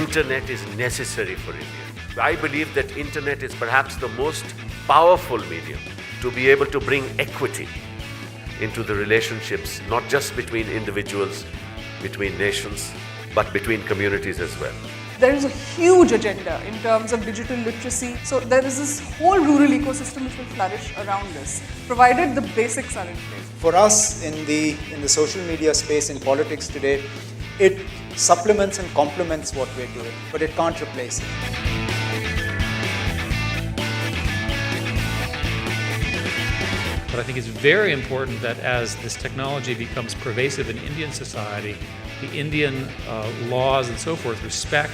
internet is necessary for India. I believe that internet is perhaps the most powerful medium to be able to bring equity into the relationships, not just between individuals, between nations, but between communities as well. There is a huge agenda in terms of digital literacy. So there is this whole rural ecosystem which will flourish around this, provided the basics are in place. For us in the social media space, in politics today, it supplements and complements what we're doing, but it can't replace it. But I think it's very important that as this technology becomes pervasive in Indian society, the Indian laws and so forth respect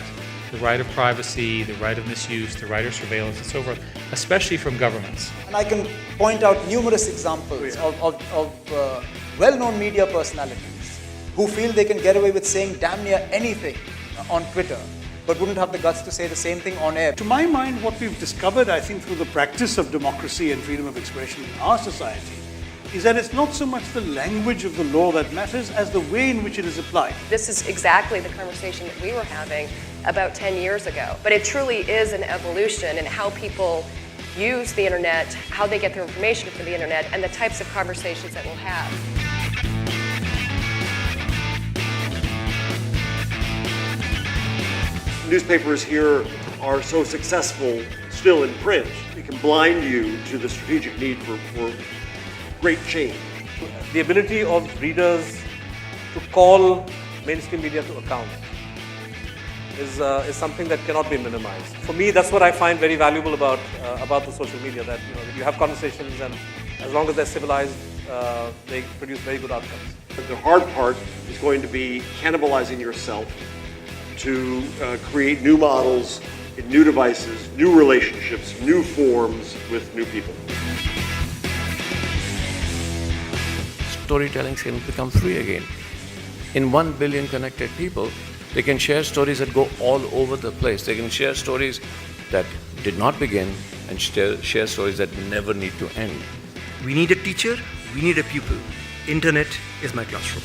the right of privacy, the right of misuse, the right of surveillance and so forth, especially from governments. And I can point out numerous examples of well-known media personalities who feel they can get away with saying damn near anything on Twitter, but wouldn't have the guts to say the same thing on air. To my mind, what we've discovered, I think, through the practice of democracy and freedom of expression in our society, is that it's not so much the language of the law that matters as the way in which it is applied. This is exactly the conversation that we were having about 10 years ago. But it truly is an evolution in how people use the internet, how they get their information from the internet, and the types of conversations that we'll have. Newspapers here are so successful still in print. It can blind you to the strategic need for great change. The ability of readers to call mainstream media to account is something that cannot be minimized. For me, that's what I find very valuable about the social media, that you have conversations, and as long as they're civilized, they produce very good outcomes. The hard part is going to be cannibalizing yourself to create new models, new devices, new relationships, new forms with new people. Storytelling can become free again. In 1 billion connected people, they can share stories that go all over the place. They can share stories that did not begin and share stories that never need to end. We need a teacher, we need a pupil. Internet is my classroom.